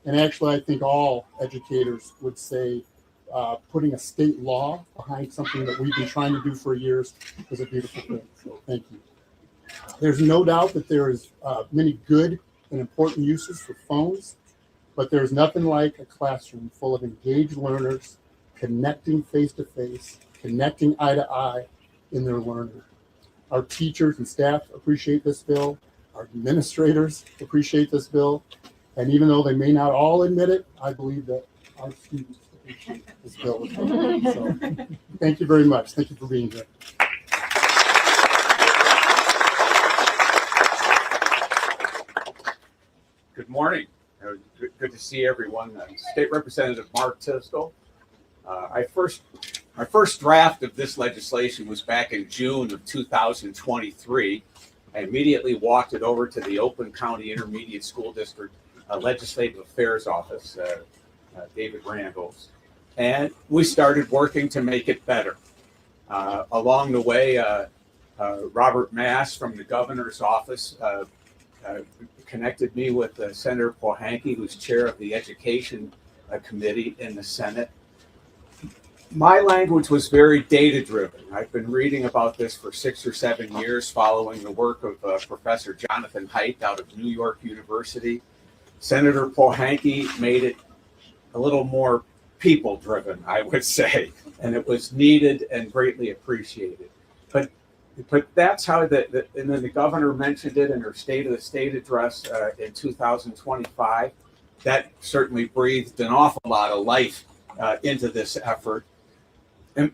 And actually, I think all educators would say putting a state law behind something that we've been trying to do for years is a beautiful thing. So thank you. There's no doubt that there is many good and important uses for phones, but there's nothing like a classroom full of engaged learners connecting face-to-face, connecting eye-to-eye in their learning. Our teachers and staff appreciate this bill. Our administrators appreciate this bill. And even though they may not all admit it, I believe that our students appreciate this bill as well. So thank you very much. Thank you for being here. Good morning. Good to see everyone. State Representative Mark Tiskel. My first draft of this legislation was back in June of 2023. I immediately walked it over to the Oakland County Intermediate School District Legislative Affairs Office, David Randall's, and we started working to make it better. Along the way, Robert Mass from the governor's office connected me with Senator Pohanke, who's chair of the Education Committee in the Senate. My language was very data-driven. I've been reading about this for 6 or 7 years, following the work of Professor Jonathan Haidt out of New York University. Senator Pohanke made it a little more people-driven, I would say, and it was needed and greatly appreciated. But that's how and then the governor mentioned it in her State of the State address in 2025. That certainly breathed an awful lot of life into this effort.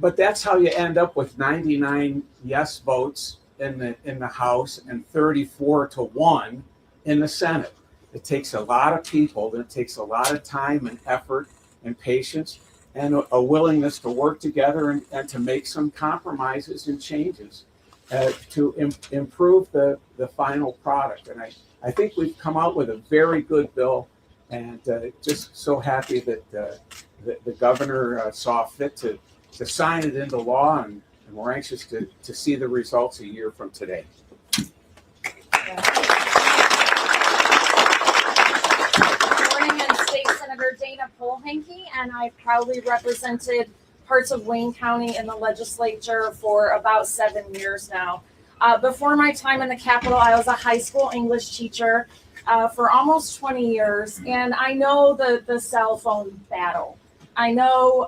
But that's how you end up with 99 yes votes in the House and 34-1 in the Senate. It takes a lot of people, and it takes a lot of time and effort and patience and a willingness to work together and to make some compromises and changes to improve the final product. And I think we've come out with a very good bill, and just so happy that the governor saw fit to sign it into law, and we're anxious to see the results a year from today. Senator Dana Pohanke, and I've proudly represented parts of Wayne County in the legislature for about 7 years now. Before my time in the Capitol, I was a high school English teacher for almost 20 years, and I know the cell phone battle. I know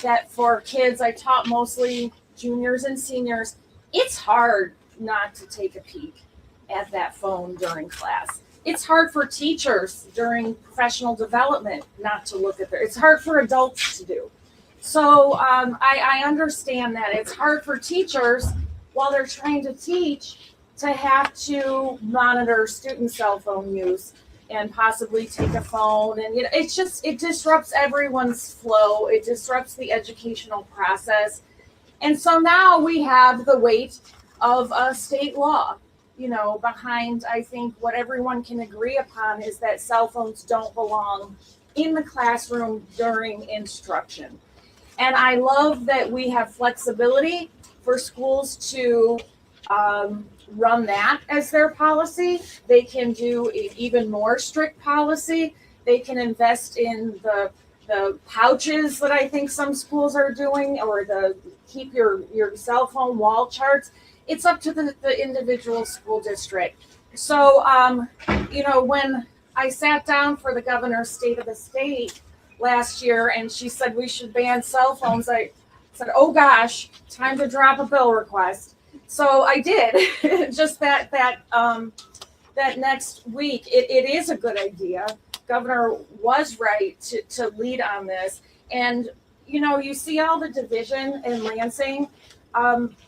that for kids, I taught mostly juniors and seniors, it's hard not to take a peek at that phone during class. It's hard for teachers during professional development not to look at it's hard for adults to do. So I understand that. It's hard for teachers while they're trying to teach to have to monitor student cell phone use and possibly take a phone. And it disrupts everyone's flow. It disrupts the educational process. And so now we have the weight of a state law. Behind, I think what everyone can agree upon is that cell phones don't belong in the classroom during instruction. And I love that we have flexibility for schools to run that as their policy. They can do even more strict policy. They can invest in the pouches that I think some schools are doing, or the keep your cell phone wall charts. It's up to the individual school district. So, when I sat down for the governor's State of the State last year and she said we should ban cell phones, I said, oh gosh, time to drop a bill request. So I did. Just that next week, it is a good idea. Governor was right to lead on this. And, you see all the division in Lansing.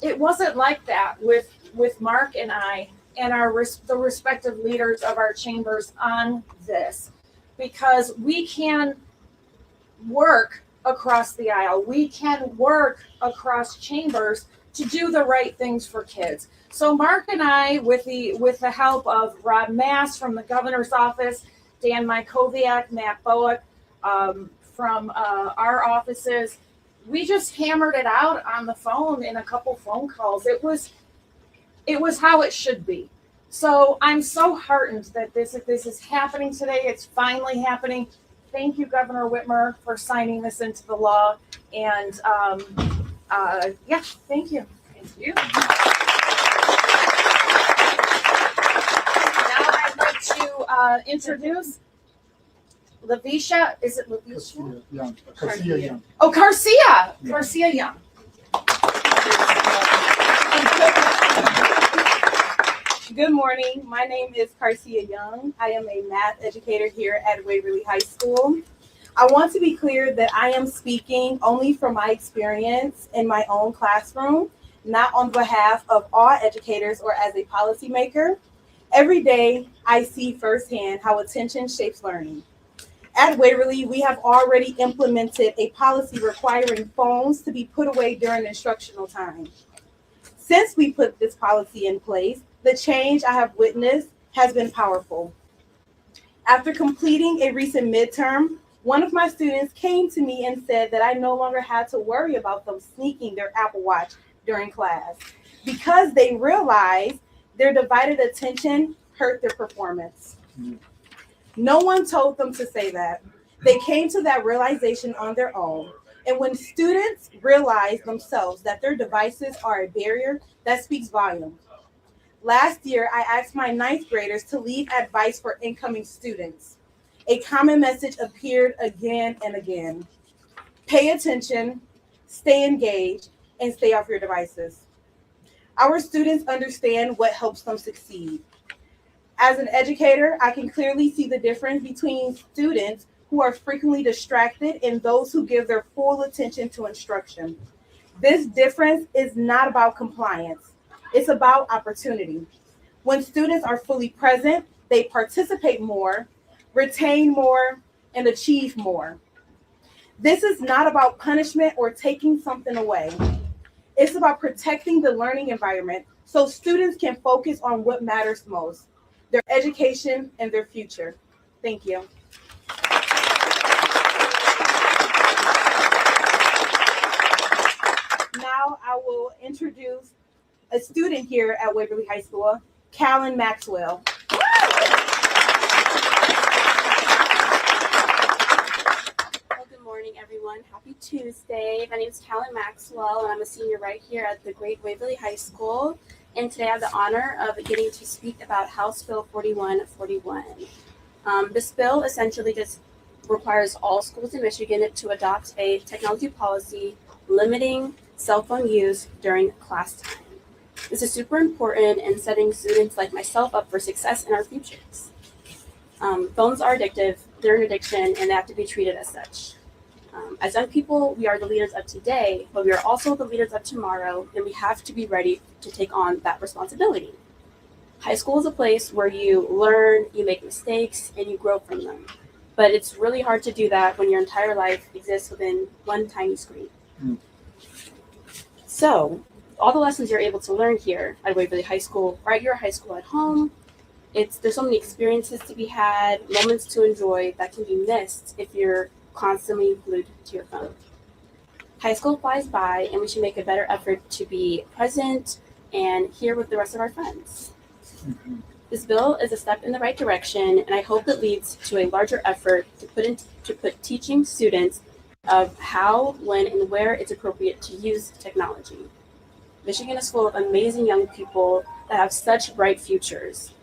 It wasn't like that with Mark and I and the respective leaders of our chambers on this, because we can work across the aisle. We can work across chambers to do the right things for kids. So Mark and I, with the help of Rob Mass from the governor's office, Dan Mykowiak, Matt Bowick from our offices, we just hammered it out on the phone in a couple phone calls. It was how it should be. So I'm so heartened that this is happening today. It's finally happening. Thank you, Governor Whitmer, for signing this into the law. And yeah, thank you. Thank you. Now I'd like to introduce Lavisha. Is it Lavisha? Garcia Young. Oh, Garcia. Yeah. Garcia Young. Good morning. My name is Garcia Young. I am a math educator here at Waverly High School. I want to be clear that I am speaking only from my experience in my own classroom, not on behalf of all educators or as a policymaker. Every day, I see firsthand how attention shapes learning. At Waverly, we have already implemented a policy requiring phones to be put away during instructional time. Since we put this policy in place, the change I have witnessed has been powerful. After completing a recent midterm, one of my students came to me and said that I no longer had to worry about them sneaking their Apple Watch during class because they realized their divided attention hurt their performance. No one told them to say that. They came to that realization on their own. And when students realize themselves that their devices are a barrier, that speaks volumes. Last year, I asked my ninth graders to leave advice for incoming students. A common message appeared again and again. Pay attention, stay engaged, and stay off your devices. Our students understand what helps them succeed. As an educator, I can clearly see the difference between students who are frequently distracted and those who give their full attention to instruction. This difference is not about compliance. It's about opportunity. When students are fully present, they participate more, retain more, and achieve more. This is not about punishment or taking something away. It's about protecting the learning environment so students can focus on what matters most, their education and their future. Thank you. Now I will introduce a student here at Waverly High School, Callan Maxwell. Well, good morning, everyone. Happy Tuesday. My name is Callan Maxwell, and I'm a senior right here at the great Waverly High School. And today I have the honor of getting to speak about House Bill 4141. This bill essentially just requires all schools in Michigan to adopt a technology policy limiting cell phone use during class time. This is super important in setting students like myself up for success in our futures. Phones are addictive, they're an addiction, and they have to be treated as such. As young people, we are the leaders of today, but we are also the leaders of tomorrow, and we have to be ready to take on that responsibility. High school is a place where you learn, you make mistakes, and you grow from them. But it's really hard to do that when your entire life exists within one tiny screen. So, all the lessons you're able to learn here at Waverly High School or at your high school at home, there's so many experiences to be had, moments to enjoy that can be missed if you're constantly glued to your phone. High school flies by, and we should make a better effort to be present and here with the rest of our friends. This bill is a step in the right direction, and I hope it leads to a larger effort to put teaching students of how, when, and where it's appropriate to use technology. Michigan is full of amazing young people that have such bright futures.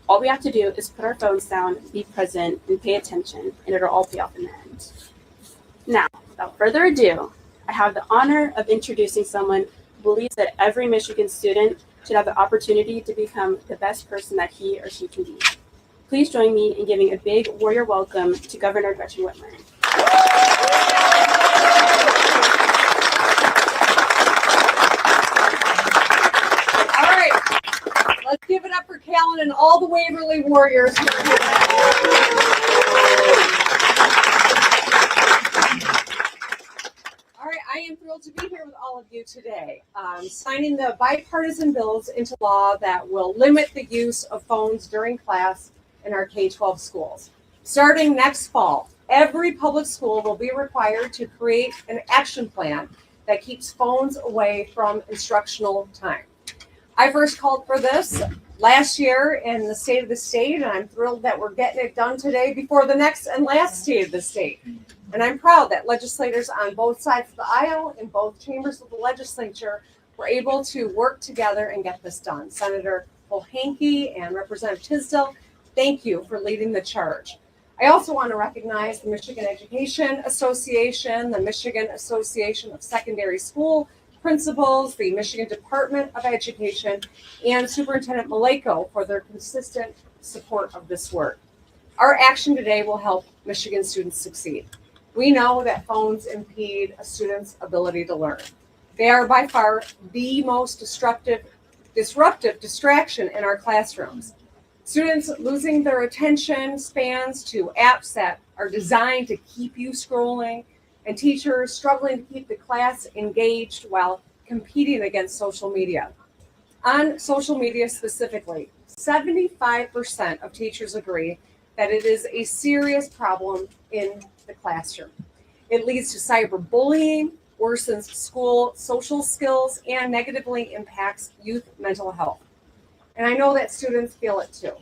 All we have to do is put our phones down, be present, and pay attention, and it'll all pay off in the end. Now, without further ado, I have the honor of introducing someone who believes that every Michigan student should have the opportunity to become the best person that he or she can be. Please join me in giving a big warrior welcome to Governor Gretchen Whitmer. All right, let's give it up for Callan and all the Waverly Warriors. All right, I am thrilled to be here with all of you today, signing the bipartisan bills into law that will limit the use of phones during class in our K-12 schools. Starting next fall, every public school will be required to create an action plan that keeps phones away from instructional time. I first called for this last year in the State of the State, and I'm thrilled that we're getting it done today before the next and last State of the State. And I'm proud that legislators on both sides of the aisle in both chambers of the legislature were able to work together and get this done. Senator Polhanke and Representative Tisdale, thank you for leading the charge. I also want to recognize the Michigan Education Association, the Michigan Association of Secondary School Principals, the Michigan Department of Education, and Superintendent Maleko for their consistent support of this work. Our action today will help Michigan students succeed. We know that phones impede a student's ability to learn. They are by far the most disruptive distraction in our classrooms. Students losing their attention spans to apps that are designed to keep you scrolling, and teachers struggling to keep the class engaged while competing against social media. On social media specifically, 75% of teachers agree that it is a serious problem in the classroom. It leads to cyberbullying, worsens school social skills, and negatively impacts youth mental health. And I know that students feel it too.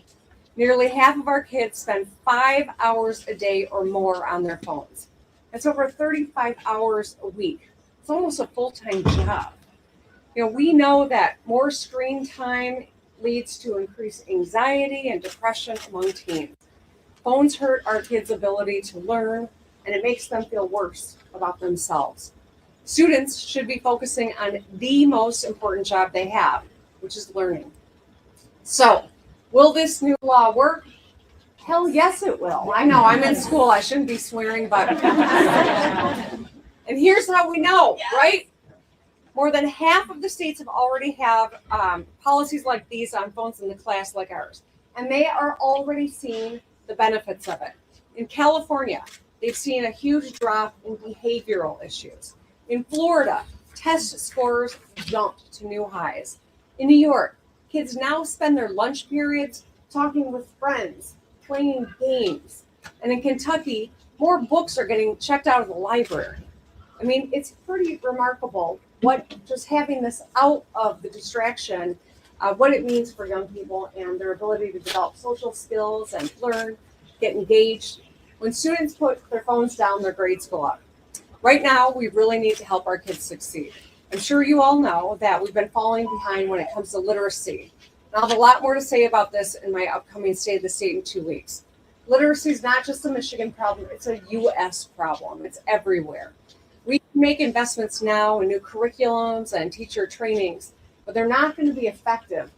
Nearly half of our kids spend 5 hours a day or more on their phones. That's over 35 hours a week. It's almost a full-time job. We know that more screen time leads to increased anxiety and depression among teens. Phones hurt our kids' ability to learn, and it makes them feel worse about themselves. Students should be focusing on the most important job they have, which is learning. So, will this new law work? Hell yes, it will. I know, I'm in school. I shouldn't be swearing, but. And here's how we know, right? More than half of the states have already have policies like these on phones in the class like ours. And they are already seeing the benefits of it. In California, they've seen a huge drop in behavioral issues. In Florida, test scores jumped to new highs. In New York, kids now spend their lunch periods talking with friends, playing games. And in Kentucky, more books are getting checked out of the library. I mean, it's pretty remarkable what just having this out of the distraction, what it means for young people and their ability to develop social skills and learn, get engaged. When students put their phones down, their grades go up. Right now, we really need to help our kids succeed. I'm sure you all know that we've been falling behind when it comes to literacy. And I'll have a lot more to say about this in my upcoming State of the State in 2 weeks. Literacy is not just a Michigan problem, it's a U.S. problem. It's everywhere. We can make investments now in new curriculums and teacher trainings, but they're not going to be effective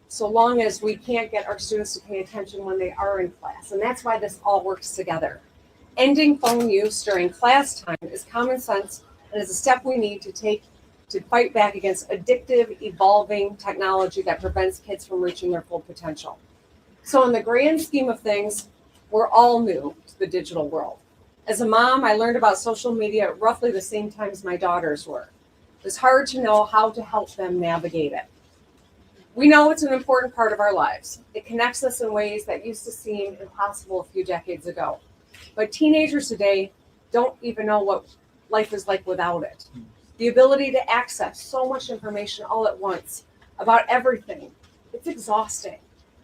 so long as we can't get our students to pay attention when they are in class. And that's why this all works together. Ending phone use during class time is common sense and is a step we need to take to fight back against addictive, evolving technology that prevents kids from reaching their full potential. So in the grand scheme of things, we're all new to the digital world. As a mom, I learned about social media at roughly the same time as my daughters were. It was hard to know how to help them navigate it. We know it's an important part of our lives. It connects us in ways that used to seem impossible a few decades ago. But teenagers today don't even know what life is like without it. The ability to access so much information all at once about everything, it's exhausting.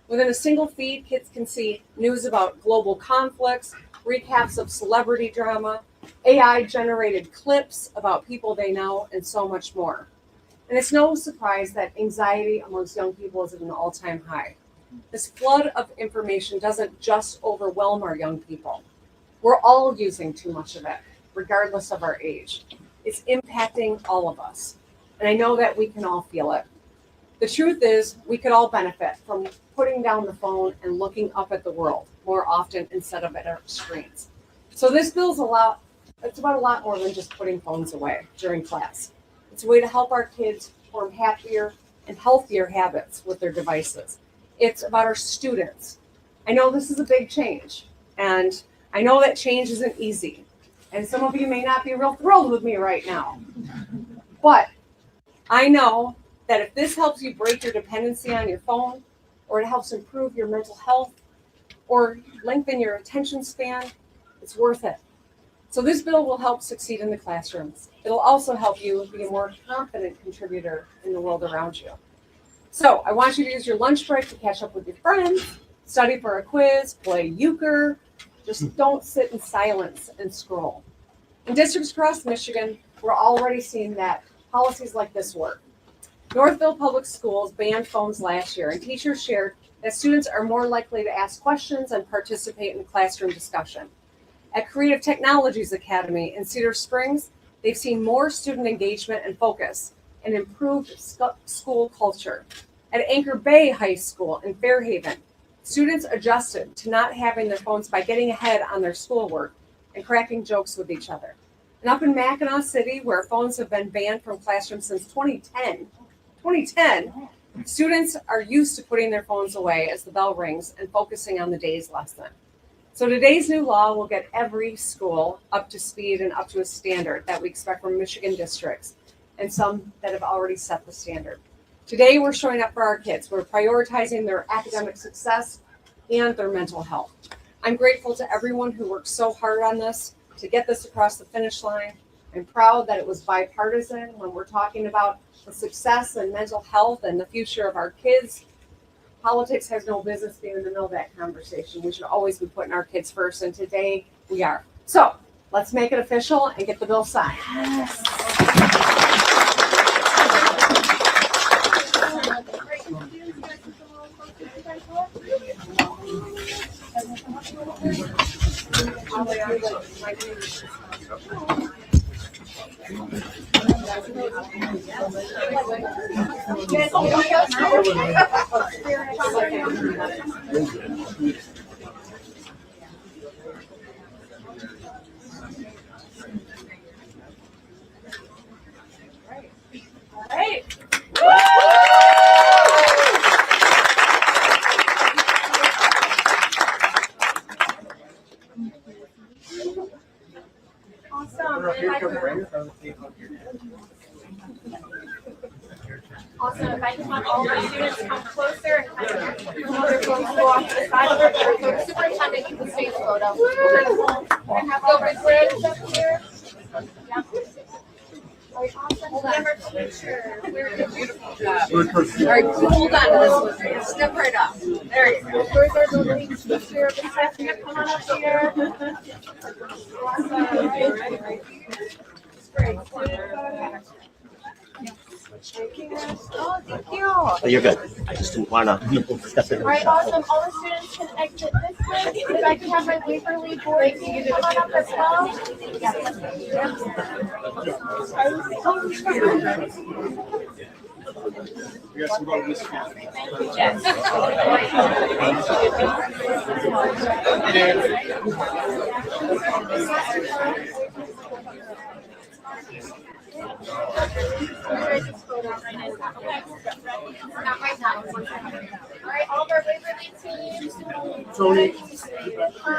Within a single feed, kids can see news about global conflicts, recaps of celebrity drama, AI-generated clips about people they know, and so much more. And it's no surprise that anxiety amongst young people is at an all-time high. This flood of information doesn't just overwhelm our young people. We're all using too much of it, regardless of our age. It's impacting all of us. And I know that we can all feel it. The truth is, we could all benefit from putting down the phone and looking up at the world more often instead of at our screens. So this bill's it's about a lot more than just putting phones away during class. It's a way to help our kids form happier and healthier habits with their devices. It's about our students. I know this is a big change, and I know that change isn't easy. And some of you may not be real thrilled with me right now. But I know that if this helps you break your dependency on your phone, or it helps improve your mental health, or lengthen your attention span, it's worth it. So this bill will help succeed in the classrooms. It'll also help you be a more confident contributor in the world around you. So I want you to use your lunch break to catch up with your friends, study for a quiz, play euchre. Just don't sit in silence and scroll. In districts across Michigan, we're already seeing that policies like this work. Northville Public Schools banned phones last year, and teachers shared that students are more likely to ask questions and participate in classroom discussion. At Creative Technologies Academy in Cedar Springs, they've seen more student engagement and focus and improved school culture. At Anchor Bay High School in Fairhaven, students adjusted to not having their phones by getting ahead on their schoolwork and cracking jokes with each other. And up in Mackinac City, where phones have been banned from classrooms since 2010, students are used to putting their phones away as the bell rings and focusing on the day's lesson. So today's new law will get every school up to speed and up to a standard that we expect from Michigan districts, and some that have already set the standard. Today, we're showing up for our kids. We're prioritizing their academic success and their mental health. I'm grateful to everyone who worked so hard on this to get this across the finish line. I'm proud that it was bipartisan when we're talking about the success and mental health and the future of our kids. Politics has no business being in the middle of that conversation. We should always be putting our kids first, and today we are. So let's make it official and get the bill signed. Yes. Awesome. If I can have all my students come closer and kind of move their phones go off to the side. Superintendent, you can stay in the photo. We're going to have all our friends up here. Yep. Right, awesome. We have our teacher. Very beautiful job. All right, hold on to this one. Step right up. There you go. Where's our little teacher? Come on up here. Awesome. Great. Thank you. Oh, thank you. Oh, you're good. I just didn't want to step in. All right, awesome. All the students can exit this way. If I can have my Waverly boys come on up as well. Yes. Not right now. All right, all of our Waverly teams. Tony. I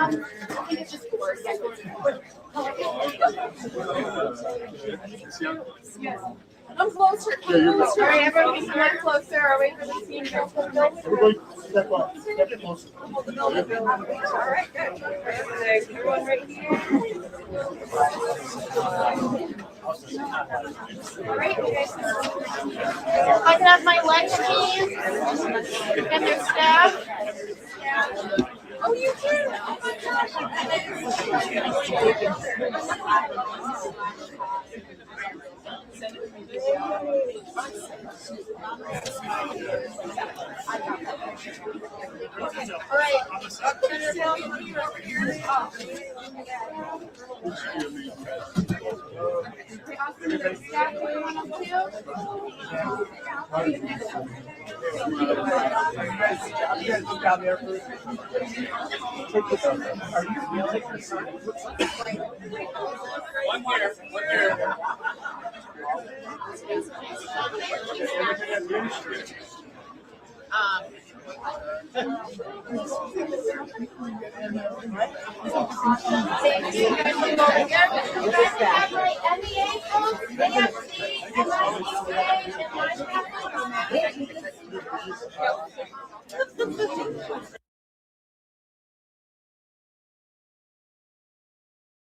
think it's just four. Yes. Come closer. Come closer. All right, everyone, come on closer. Our Waverly team. Everybody step up. Step closer. All right, good. Everyone right here. All right, you guys. If I can have my lunch team and their staff. Oh, you can? Oh my gosh. All right. Thank you. You guys can go over here. You guys have my MEA folks. They have